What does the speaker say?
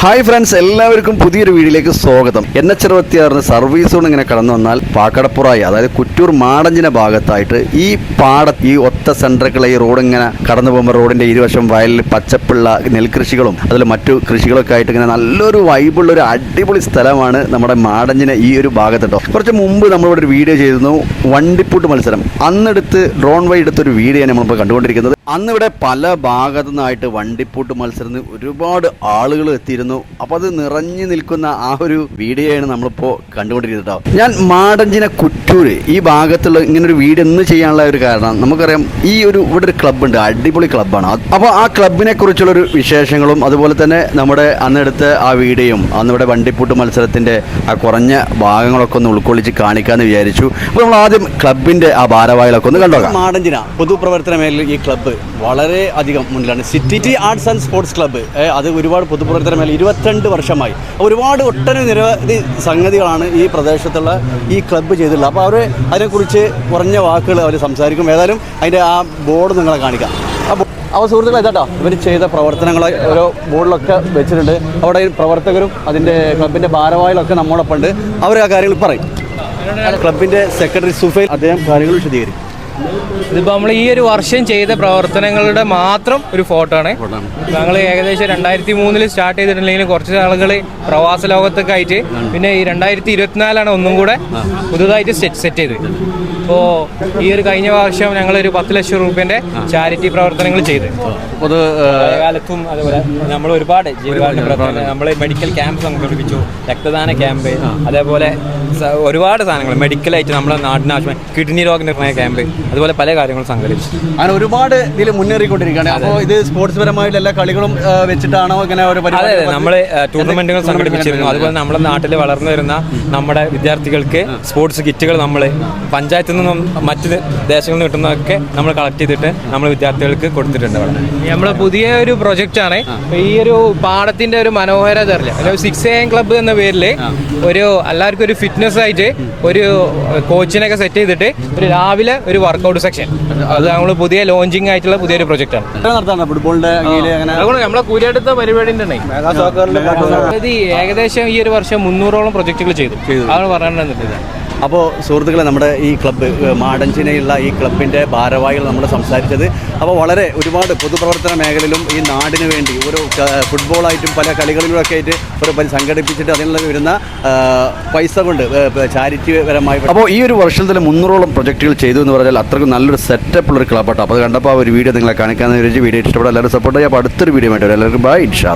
Hi friends, എല്ലാവർക്കും പുതിയൊരു വീഡിയോയിലേക്ക് സ്വാഗതം. NH-66 സർവീസ് സോൺ ഇങ്ങനെ കടന്നു വന്നാൽ പാക്കടപ്പുറായി, അതായത് കുറ്റൂർ മാടഞ്ചിന ഭാഗത്തായിട്ട് ഈ ഈ ഒത്ത സെൻറ്ററുകളെ ഈ റോഡ് ഇങ്ങനെ കടന്നു പോകുമ്പോൾ റോഡിൻ്റെ ഇരുവശം വയലിൽ പച്ചപ്പുള്ള നെൽകൃഷികളും അതിൽ മറ്റു കൃഷികളൊക്കെ ആയിട്ട് ഇങ്ങനെ നല്ലൊരു വൈബുള്ള ഒരു അടിപൊളി സ്ഥലമാണ് നമ്മുടെ മാടഞ്ചിന ഈ ഒരു ഭാഗത്തുണ്ടോ. കുറച്ച് മുമ്പ് നമ്മളിവിടെ ഒരു വീഡിയോ ചെയ്തിരുന്നു, വണ്ടിപ്പൂട്ട് മത്സരം. അന്നെടുത്ത് ഡ്രോൺ വഴി എടുത്തൊരു വീഡിയോ നമ്മളിപ്പോൾ കണ്ടുകൊണ്ടിരിക്കുന്നത്. അന്നിവിടെ പല ഭാഗത്തു നിന്നായിട്ട് വണ്ടിപ്പൂട്ട് മത്സരത്തിന് ഒരുപാട് ആളുകൾ എത്തിയിരുന്നു. അപ്പോൾ അത് നിറഞ്ഞു നിൽക്കുന്ന ആ ഒരു വീഡിയോയാണ് നമ്മളിപ്പോൾ കണ്ടുകൊണ്ടിരിക്കുന്നത്. ഞാൻ മാടഞ്ചിന കുറ്റൂര് ഈ ഭാഗത്തുള്ള ഇങ്ങനൊരു വീഡിയോ ഇന്ന് ചെയ്യാനുള്ള ഒരു കാരണം, നമുക്കറിയാം ഇവിടെ ഒരു ക്ലബ്ബുണ്ട്, അടിപൊളി ക്ലബ്ബാണ്. അപ്പോൾ ആ ക്ലബിനെ കുറിച്ചുള്ളൊരു വിശേഷങ്ങളും അതുപോലെ തന്നെ നമ്മുടെ അന്നെടുത്ത ആ വീഡിയോയും അന്നിവിടെ വണ്ടിപ്പൂട്ട് മത്സരത്തിൻ്റെ ആ കുറഞ്ഞ ഭാഗങ്ങളൊക്കെ ഒന്ന് ഉൾക്കൊള്ളിച്ച് കാണിക്കാമെന്ന് വിചാരിച്ചു. അപ്പോൾ നമ്മൾ ആദ്യം ക്ലബിൻ്റെ ആ ഭാരവാഹികളൊക്കെ ഒന്ന് കണ്ടോക്കാം. മാടഞ്ചിന പൊതുപ്രവർത്തന മേഖലയിൽ ഈ ക്ലബ്ബ് വളരെ അധികം മുന്നിലാണ്. City arts and sports club അത് ഒരുപാട് പൊതുപ്രവർത്തന മേഖല 22 വർഷമായി. ഒരുപാട് നിരവധി സംഗതികളാണ് ഈ പ്രദേശത്തുള്ള ഈ ക്ലബ്ബ് ചെയ്തിട്ടുള്ളത്. അപ്പോൾ അവർ അതിനെക്കുറിച്ച് കുറഞ്ഞ വാക്കുകൾ അവർ സംസാരിക്കും. ഏതായാലും അതിൻ്റെ ആ ബോർഡ് നിങ്ങളെ കാണിക്കാം. അപ്പോൾ സുഹൃത്തുക്കളെ, ഇതാട്ടോ ഇവർ ചെയ്ത പ്രവർത്തനങ്ങൾ ഓരോ ബോർഡിലൊക്കെ വെച്ചിട്ടുണ്ട്. അവിടെ പ്രവർത്തകരും അതിൻ്റെ ക്ലബിൻ്റെ ഭാരവാഹികളൊക്കെ നമ്മോടൊപ്പം ഉണ്ട്. അവർ ആ കാര്യങ്ങൾ പറയും. ക്ലബിൻ്റെ സെക്രട്ടറി സുഫൈൽ അദ്ദേഹം കാര്യങ്ങൾ വിശദീകരിക്കും. ഇതിപ്പോൾ നമ്മൾ ഈ ഒരു വർഷം ചെയ്ത പ്രവർത്തനങ്ങളുടെ മാത്രം ഒരു ഫോട്ടോ ആണ്. ഞങ്ങൾ ഏകദേശം 2003 സ്റ്റാർട്ട് ചെയ്തിട്ടുണ്ടെങ്കിൽ കുറച്ച് ആളുകൾ പ്രവാസ ലോകത്തൊക്കെ ആയിട്ട്, പിന്നെ ഈ 2024 ഒന്നും കൂടെ പുതുതായിട്ട് സെറ്റ് ചെയ്ത്. അപ്പോൾ ഈ ഒരു കഴിഞ്ഞ വർഷം ഞങ്ങളൊരു 10 ലക്ഷം രൂപേൻ്റെ ചാരിറ്റി പ്രവർത്തനങ്ങൾ ചെയ്ത്. കാലത്തും അതുപോലെ നമ്മൾ ഒരുപാട് ജീവകാരുണ്യ പ്രവർത്തനം, നമ്മൾ മെഡിക്കൽ ക്യാമ്പ് സംഘടിപ്പിച്ചു, രക്തദാന ക്യാമ്പ്, അതേപോലെ ഒരുപാട് സാധനങ്ങൾ മെഡിക്കലായിട്ട് നമ്മുടെ നാടിനാവശ്യം കിഡ്നി രോഗനിർണയ ക്യാമ്പ്, അതുപോലെ പല കാര്യങ്ങളും സംഘടിപ്പിച്ചു. അങ്ങനെ ഒരുപാട് ഇതിൽ മുന്നേറിക്കൊണ്ടിരിക്കുകയാണ്. അപ്പോൾ ഇത് സ്പോർട്സ് പരമായിട്ട് എല്ലാ കളികളും വെച്ചിട്ടാണോ ഇങ്ങനെ ഒരു പരിപാടി? അതെ, നമ്മൾ ടൂർണമെന്റുകൾ സംഘടിപ്പിച്ചിരുന്നു. അതുപോലെ നമ്മുടെ നാട്ടിൽ വളർന്നു വരുന്ന നമ്മുടെ വിദ്യാർത്ഥികൾക്ക് സ്പോർട്സ് കിറ്റുകൾ നമ്മൾ പഞ്ചായത്തിൽ നിന്നും മറ്റ് ദേശങ്ങളിൽ നിന്ന് കിട്ടുന്നതൊക്കെ നമ്മൾ കളക്ട് ചെയ്തിട്ട് നമ്മൾ വിദ്യാർത്ഥികൾക്ക് കൊടുത്തിട്ടുണ്ട്. നമ്മൾ പുതിയ ഒരു പ്രൊജക്റ്റാണ്. ഈ ഒരു പാടത്തിന്റെ ഒരു മനോഹരത അറിയില്ല, 6 AM ക്ലബ്ബ് എന്ന പേരിൽ ഒരു എല്ലാവർക്കും ഒരു ഫിറ്റ്നസ് ആയിട്ട് ഒരു കോച്ചിനൊക്കെ സെറ്റ് ചെയ്തിട്ട് ഒരു രാവിലെ ഒരു വർക്കൗട്ട് സെക്ഷൻ, അത് നമ്മൾ പുതിയ ലോഞ്ചിങ് ആയിട്ടുള്ള പുതിയൊരു പ്രൊജക്റ്റാണ്. ഫുട്ബോളിന്റെ നമ്മളെ കൂരിയടുത്ത പരിപാടിന്റെ ഏകദേശം ഈ ഒരു വർഷം 300ഓളം പ്രൊജക്ടുകൾ ചെയ്തു. അതാണ് പറഞ്ഞിട്ടുണ്ടെന്നില്ല. അപ്പോൾ സുഹൃത്തുക്കളെ, നമ്മുടെ ഈ ക്ലബ്ബ് മാടഞ്ചിനയുള്ള ഈ ക്ലബിൻ്റെ ഭാരവാഹികൾ നമ്മൾ സംസാരിച്ചത്. അപ്പോൾ ഒരുപാട് പൊതുപ്രവർത്തന മേഖലയിലും ഈ നാടിന് വേണ്ടി ഒരു ഫുട്ബോളായിട്ടും പല കളികളിലൊക്കെ ആയിട്ട് ഒരു സംഘടിപ്പിച്ചിട്ട് അതിനുള്ള വരുന്ന പൈസ കൊണ്ട് ചാരിറ്റി പരമായി. അപ്പോൾ ഈ ഒരു വർഷത്തിൽ 300ഓളം പ്രൊജക്റ്റുകൾ ചെയ്തു എന്ന് പറഞ്ഞാൽ അത്രയ്ക്ക് നല്ലൊരു സെറ്റപ്പുള്ളൊരു ക്ലബ്ബാട്ടോ. അപ്പോൾ അത് കണ്ടപ്പോൾ ആ ഒരു വീഡിയോ നിങ്ങളെ കാണിക്കാമെന്ന് വിചാരിച്ച് വീഡിയോ ഇഷ്ടപ്പെടുക എല്ലാവരും സപ്പോർട്ട് ചെയ്യുക. അപ്പോൾ അടുത്തൊരു വീഡിയോ ആയിട്ട് എല്ലാവർക്കും ബൈ. ഇൻഷാ അല്ലാഹ്.